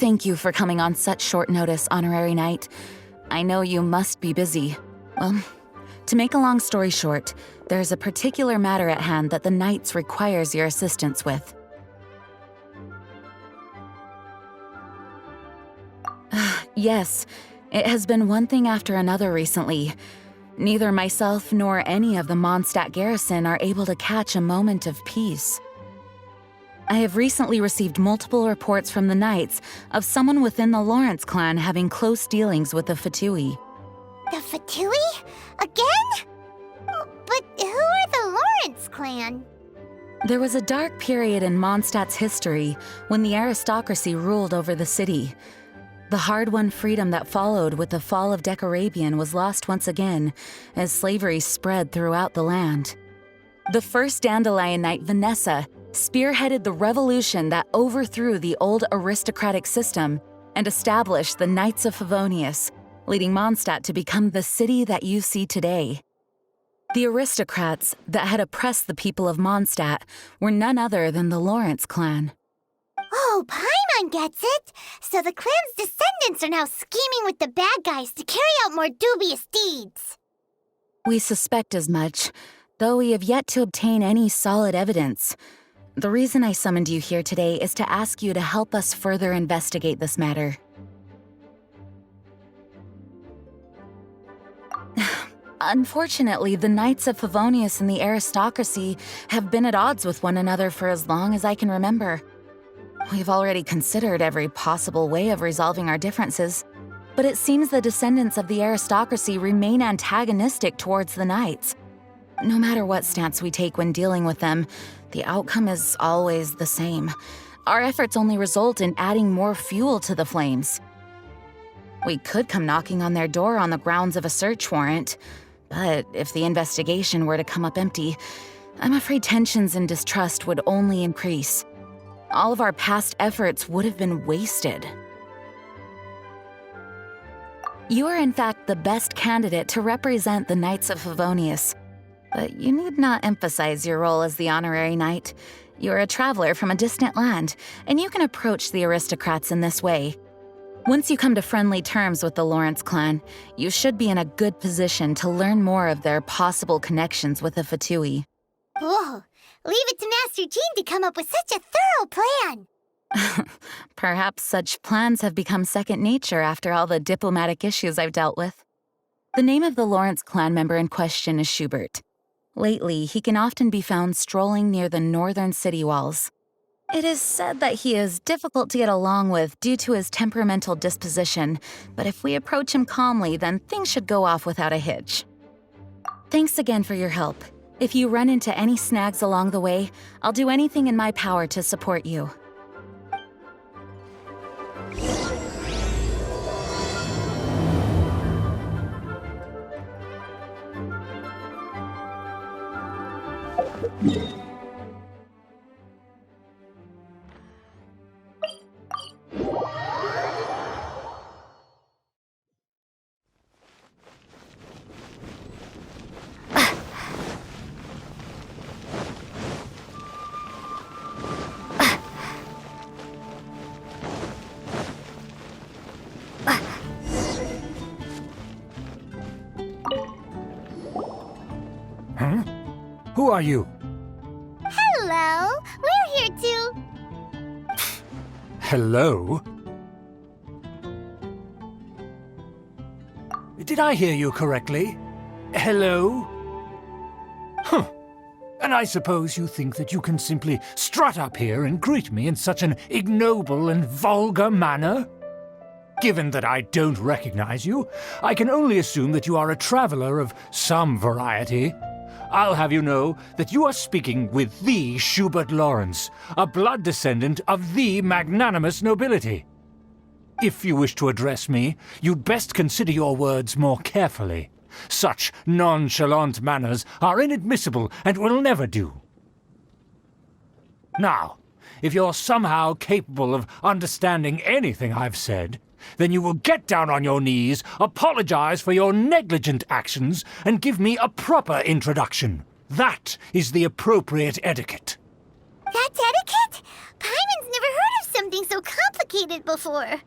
Thank you for coming on such short notice, Honorary Knight. I know you must be busy. Well, to make a long story short, there's a particular matter at hand that the Knights requires your assistance with. Yes, it has been one thing after another recently. Neither myself nor any of the Mondstadt garrison are able to catch a moment of peace. I have recently received multiple reports from the Knights of someone within the Lawrence clan having close dealings with the Fatui. The Fatui? Again? But who are the Lawrence clan? There was a dark period in Mondstadt's history when the aristocracy ruled over the city. The hard-won freedom that followed with the fall of Decorabian was lost once again as slavery spread throughout the land. The first Dandelion Knight, Vanessa, spearheaded the revolution that overthrew the old aristocratic system and established the Knights of Favonius, leading Mondstadt to become the city that you see today. The aristocrats that had oppressed the people of Mondstadt were none other than the Lawrence clan. Oh, Paimon gets it! So the clan's descendants are now scheming with the bad guys to carry out more dubious deeds. We suspect as much, though we have yet to obtain any solid evidence. The reason I summoned you here today is to ask you to help us further investigate this matter. Unfortunately, the Knights of Favonius and the aristocracy have been at odds with one another for as long as I can remember. We've already considered every possible way of resolving our differences, but it seems the descendants of the aristocracy remain antagonistic towards the Knights. No matter what stance we take when dealing with them, the outcome is always the same. Our efforts only result in adding more fuel to the flames. We could come knocking on their door on the grounds of a search warrant, but if the investigation were to come up empty, I'm afraid tensions and distrust would only increase. All of our past efforts would have been wasted. You are in fact the best candidate to represent the Knights of Favonius. But you need not emphasize your role as the honorary knight. You're a traveler from a distant land, and you can approach the aristocrats in this way. Once you come to friendly terms with the Lawrence clan, you should be in a good position to learn more of their possible connections with the Fatui. Whoa, leave it to Master Jean to come up with such a thorough plan. Perhaps such plans have become second nature after all the diplomatic issues I've dealt with. The name of the Lawrence clan member in question is Schubert. Lately, he can often be found strolling near the northern city walls. It is said that he is difficult to get along with due to his temperamental disposition, but if we approach him calmly, then things should go off without a hitch. Thanks again for your help. If you run into any snags along the way, I'll do anything in my power to support you. Huh? Who are you? Hello, we're here to... Hello? Did I hear you correctly? Hello? Huh. And I suppose you think that you can simply strut up here and greet me in such an ignoble and vulgar manner? Given that I don't recognize you, I can only assume that you are a traveler of some variety. I'll have you know that you are speaking with the Schubert Lawrence, a blood descendant of the magnanimous nobility. If you wish to address me, you'd best consider your words more carefully. Such nonchalant manners are inadmissible and will never do. Now, if you're somehow capable of understanding anything I've said, then you will get down on your knees, apologize for your negligent actions, and give me a proper introduction. That is the appropriate etiquette. That's etiquette? Paimon's never heard of something so complicated before.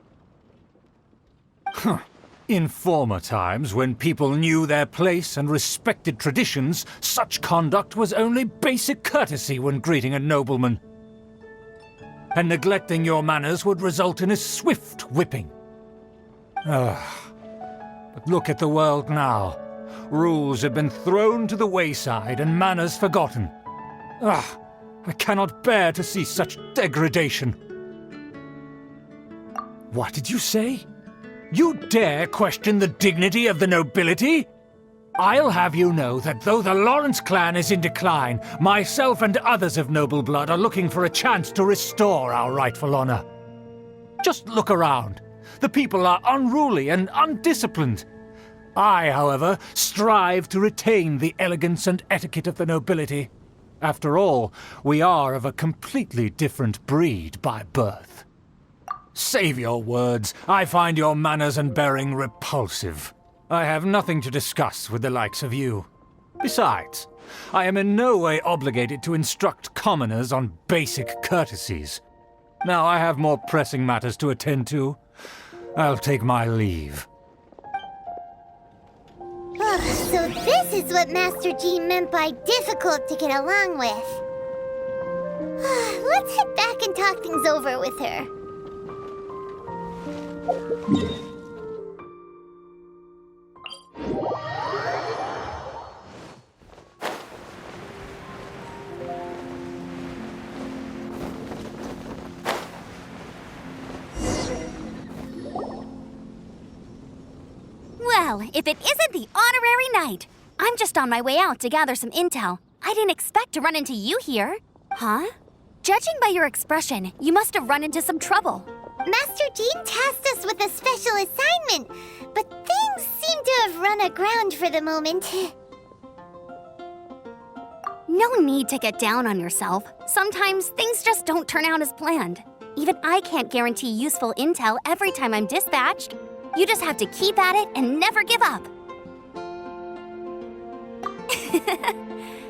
In former times, when people knew their place and respected traditions, such conduct was only basic courtesy when greeting a nobleman. And neglecting your manners would result in a swift whipping. But look at the world now. Rules have been thrown to the wayside and manners forgotten. I cannot bear to see such degradation. What did you say? You dare question the dignity of the nobility? I'll have you know that though the Lawrence clan is in decline, myself and others of noble blood are looking for a chance to restore our rightful honor. Just look around. The people are unruly and undisciplined. I, however, strive to retain the elegance and etiquette of the nobility. After all, we are of a completely different breed by birth. Save your words. I find your manners and bearing repulsive. I have nothing to discuss with the likes of you. Besides, I am in no way obligated to instruct commoners on basic courtesies. Now I have more pressing matters to attend to. I'll take my leave. So this is what Master G meant by difficult to get along with. Let's head back and talk things over with her. Well, if it isn't the honorary knight! I'm just on my way out to gather some intel. I didn't expect to run into you here. Huh? Judging by your expression, you must have run into some trouble. Master Jean tasked us with a special assignment, but things seem to have run aground for the moment. No need to get down on yourself. Sometimes things just don't turn out as planned. Even I can't guarantee useful intel every time I'm dispatched. You just have to keep at it and never give up.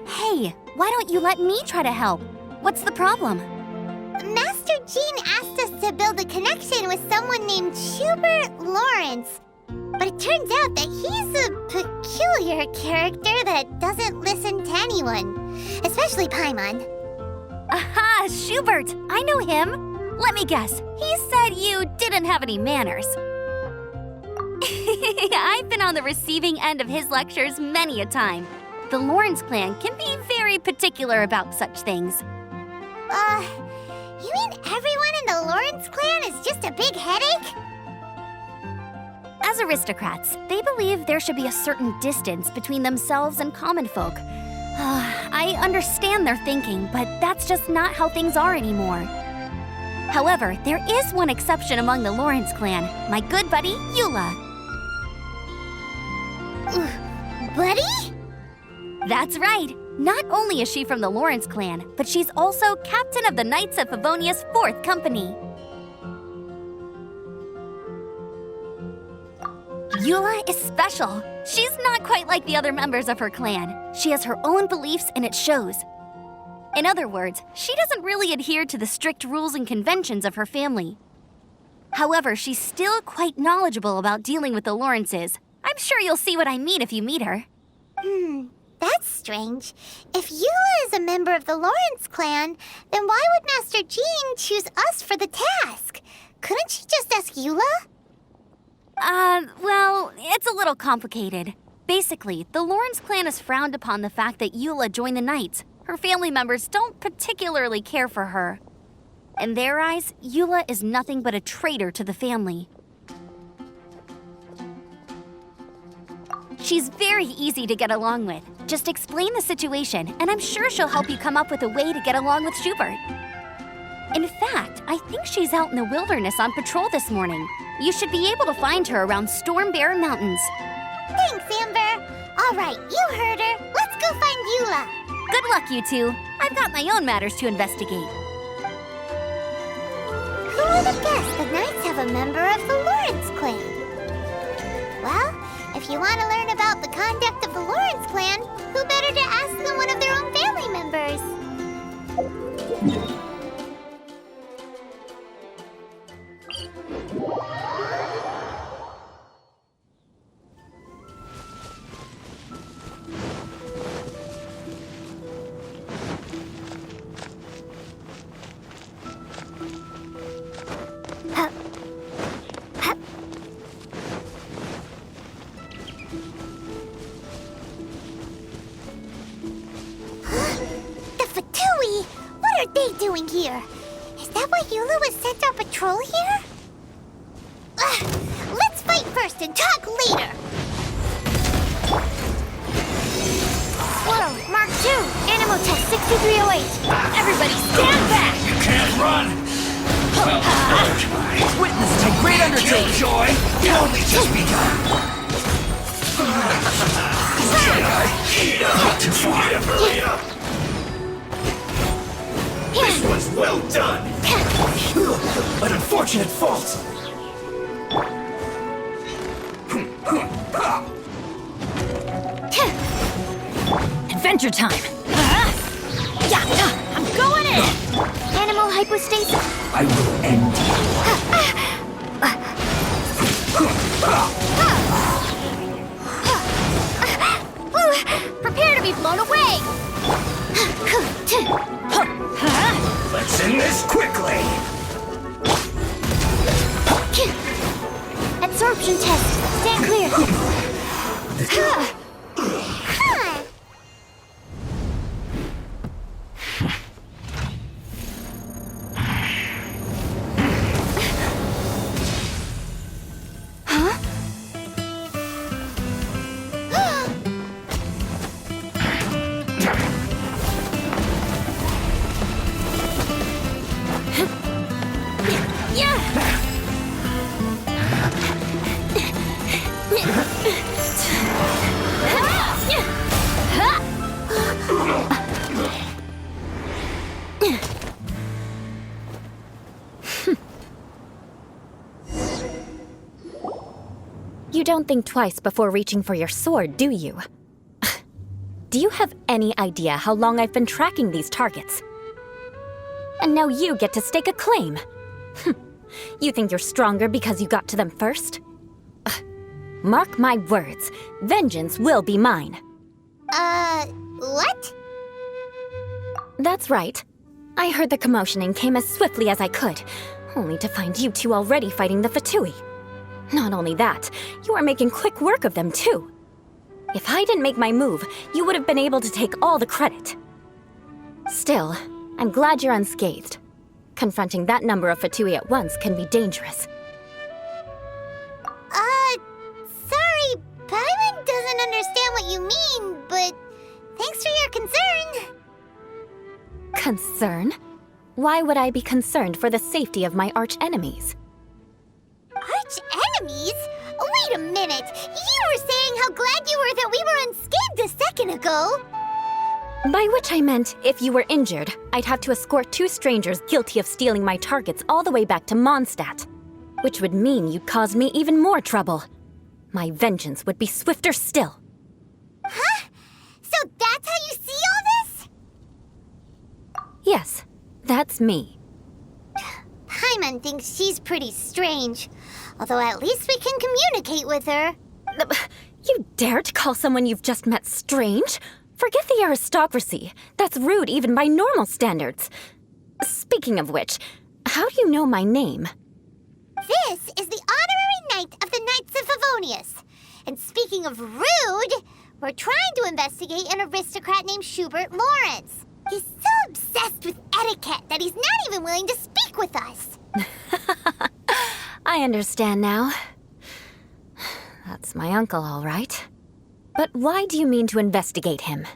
Hey, why don't you let me try to help? What's the problem? Master Jean asked us to build a connection with someone named Schubert Lawrence. But it turns out that he's a peculiar character that doesn't listen to anyone, especially Paimon. Aha, Schubert! I know him! Let me guess, he said you didn't have any manners. I've been on the receiving end of his lectures many a time. The Lawrence clan can be very particular about such things. You mean everyone in the Lawrence clan is just a big headache? As aristocrats, they believe there should be a certain distance between themselves and common folk. I understand their thinking, but that's just not how things are anymore. However, there is one exception among the Lawrence clan, my good buddy, Eula. Buddy? That's right. Not only is she from the Lawrence clan, but she's also captain of the Knights of Favonia's 4th Company. Eula is special. She's not quite like the other members of her clan. She has her own beliefs and it shows. In other words, she doesn't really adhere to the strict rules and conventions of her family. However, she's still quite knowledgeable about dealing with the Lawrences. I'm sure you'll see what I mean if you meet her. That's strange. If Eula is a member of the Lawrence clan, then why would Master Jean choose us for the task? Couldn't she just ask Eula? Well, it's a little complicated. Basically, the Lawrence clan has frowned upon the fact that Eula joined the Knights. Her family members don't particularly care for her. In their eyes, Eula is nothing but a traitor to the family. She's very easy to get along with. Just explain the situation, and I'm sure she'll help you come up with a way to get along with Schubert. In fact, I think she's out in the wilderness on patrol this morning. You should be able to find her around Storm Bear Mountains. Thanks, Amber. All right, you heard her. Let's go find Eula. Good luck, you two. I've got my own matters to investigate. Who would have guessed the Knights have a member of the Lawrence clan? Well, if you want to learn about the conduct of the Lawrence clan, who better to ask than one of their own family members? are they doing here? Is that why Yula was sent on patrol here? Let's fight first and talk later! Whoa, Mark II, Animo Test 6308. Everybody stand back! You can't run! Witness to a great undertaking! Joy, you only just begun! Not too far. This was well done! An unfortunate fault! Adventure time! I'm going in! Animal hypostasis. I will end Prepare to be blown away! Let's end this quickly! Absorption test. Stand clear. You don't think twice before reaching for your sword, do you? Do you have any idea how long I've been tracking these targets? And now you get to stake a claim. You think you're stronger because you got to them first? Mark my words, vengeance will be mine. What? That's right. I heard the commotion and came as swiftly as I could, only to find you two already fighting the Fatui. Not only that, you are making quick work of them too. If I didn't make my move, you would have been able to take all the credit. Still, I'm glad you're unscathed. Confronting that number of Fatui at once can be dangerous. Sorry, Paimon doesn't understand what you mean, but thanks for your concern. Concern? Why would I be concerned for the safety of my arch-enemies? Arch-enemies? Wait a minute! You were saying how glad you were that we were unscathed a second ago! By which I meant, if you were injured, I'd have to escort 2 strangers guilty of stealing my targets all the way back to Mondstadt. Which would mean you'd cause me even more trouble. My vengeance would be swifter still. Huh? So that's how you see all this? Yes, that's me. Paimon thinks she's pretty strange. Although at least we can communicate with her. You dare to call someone you've just met strange? Forget the aristocracy. That's rude even by normal standards. Speaking of which, how do you know my name? This is the honorary knight of the Knights of Favonius. And speaking of rude, we're trying to investigate an aristocrat named Schubert Lawrence. He's so obsessed with etiquette that he's not even willing to speak with us. I understand now. That's my uncle, all right. But why do you mean to investigate him?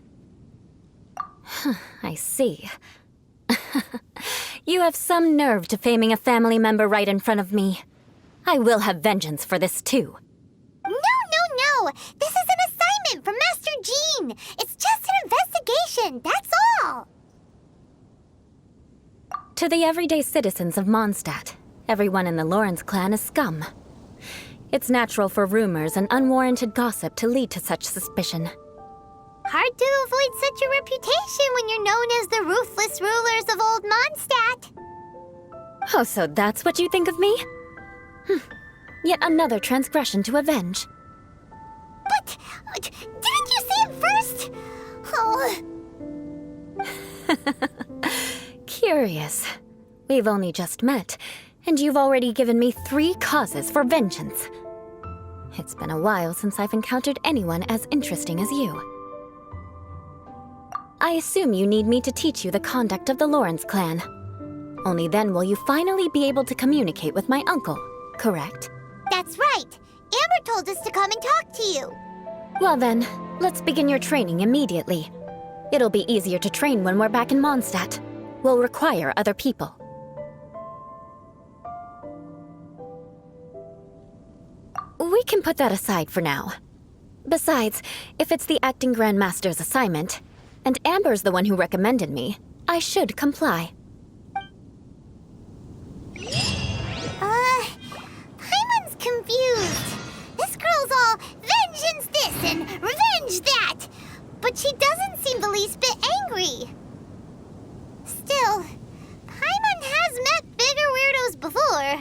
I see. You have some nerve to faming a family member right in front of me. I will have vengeance for this too. No. This is an assignment from Master Jean. It's just an investigation, that's all. To the everyday citizens of Mondstadt, everyone in the Lawrence clan is scum. It's natural for rumors and unwarranted gossip to lead to such suspicion. Hard to avoid such a reputation when you're known as the ruthless rulers of Old Mondstadt. Oh, so that's what you think of me? Yet another transgression to avenge. But didn't you say it first? Oh. Curious. We've only just met, and you've already given me 3 causes for vengeance. It's been a while since I've encountered anyone as interesting as you. I assume you need me to teach you the conduct of the Lawrence clan. Only then will you finally be able to communicate with my uncle, correct? That's right. Amber told us to come and talk to you. Well then, let's begin your training immediately. It'll be easier to train when we're back in Mondstadt. We'll require other people. We can put that aside for now. Besides, if it's the acting Grandmaster's assignment, and Amber's the one who recommended me, I should comply. Paimon's confused. This girl's all vengeance this and revenge that. But she doesn't seem the least bit angry. Still, Paimon has met bigger weirdos before.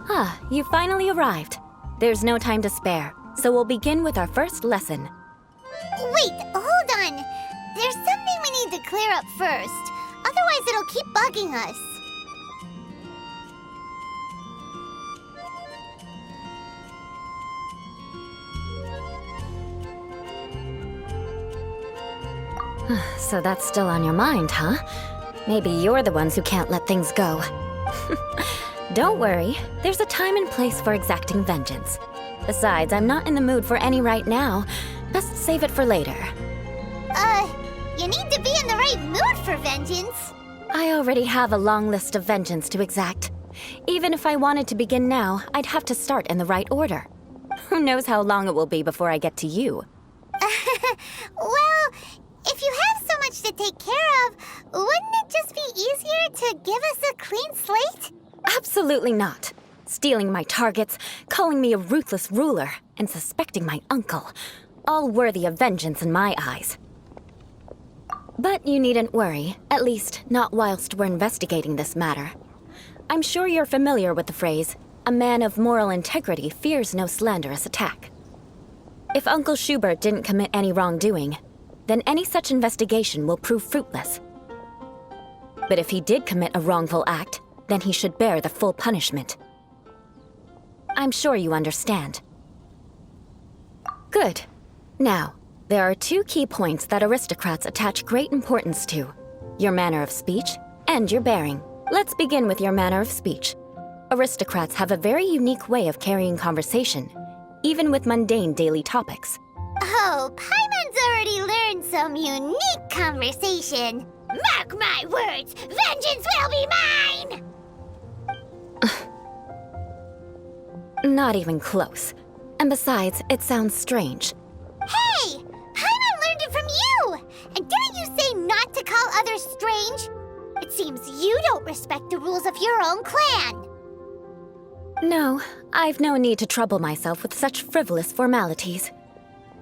Ah, you finally arrived. There's no time to spare, so we'll begin with our first lesson. Wait, hold on. There's something we need to clear up first. Otherwise, it'll keep bugging us. So that's still on your mind, huh? Maybe you're the ones who can't let things go. Don't worry, there's a time and place for exacting vengeance. Besides, I'm not in the mood for any right now. Best save it for later. You need to be in the right mood for vengeance. I already have a long list of vengeance to exact. Even if I wanted to begin now, I'd have to start in the right order. Who knows how long it will be before I get to you? Well, if you have so much to take care of, wouldn't it just be easier to give us a clean slate? Absolutely not. Stealing my targets, calling me a ruthless ruler, and suspecting my uncle. All worthy of vengeance in my eyes. But you needn't worry, at least not whilst we're investigating this matter. I'm sure you're familiar with the phrase, a man of moral integrity fears no slanderous attack. If Uncle Schubert didn't commit any wrongdoing, then any such investigation will prove fruitless. But if he did commit a wrongful act, then he should bear the full punishment. I'm sure you understand. Good. Now, there are two key points that aristocrats attach great importance to: your manner of speech and your bearing. Let's begin with your manner of speech. Aristocrats have a very unique way of carrying conversation, even with mundane daily topics. Oh, Paimon's already learned some unique conversation. Mark my words, vengeance will be mine! Not even close. And besides, it sounds strange. Hey! Paimon learned it from you! And didn't you say not to call others strange? It seems you don't respect the rules of your own clan. No, I've no need to trouble myself with such frivolous formalities.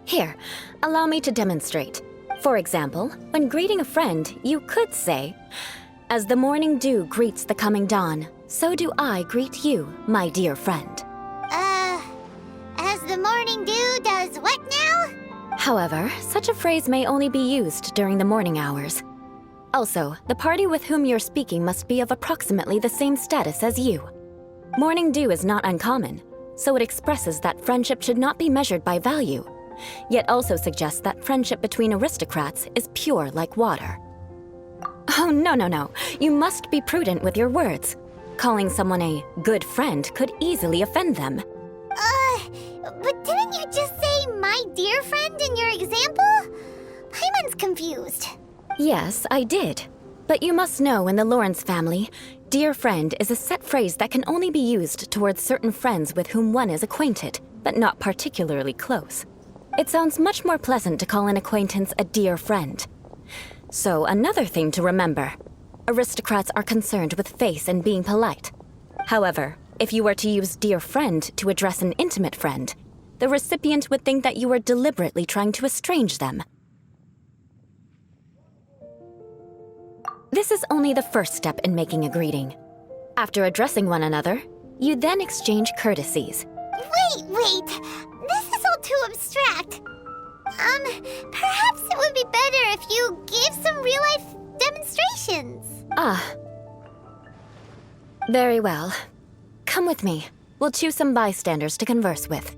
Here, allow me to demonstrate. For example, when greeting a friend, you could say, "As the morning dew greets the coming dawn, so do I greet you, my dear friend." As the morning dew does what now? However, such a phrase may only be used during the morning hours. Also, the party with whom you're speaking must be of approximately the same status as you. Morning dew is not uncommon, so it expresses that friendship should not be measured by value, yet also suggests that friendship between aristocrats is pure like water. Oh, no. You must be prudent with your words. Calling someone a good friend could easily offend them. But didn't you just say my dear friend in your example? Paimon's confused. Yes, I did. But you must know in the Lawrence family, dear friend is a set phrase that can only be used towards certain friends with whom one is acquainted, but not particularly close. It sounds much more pleasant to call an acquaintance a dear friend. So another thing to remember, aristocrats are concerned with face and being polite. However, if you were to use dear friend to address an intimate friend, the recipient would think that you were deliberately trying to estrange them. This is only the first step in making a greeting. After addressing one another, you then exchange courtesies. Wait! This is all too abstract. Perhaps it would be better if you gave some real-life demonstrations. Ah. Very well. Come with me. We'll choose some bystanders to converse with.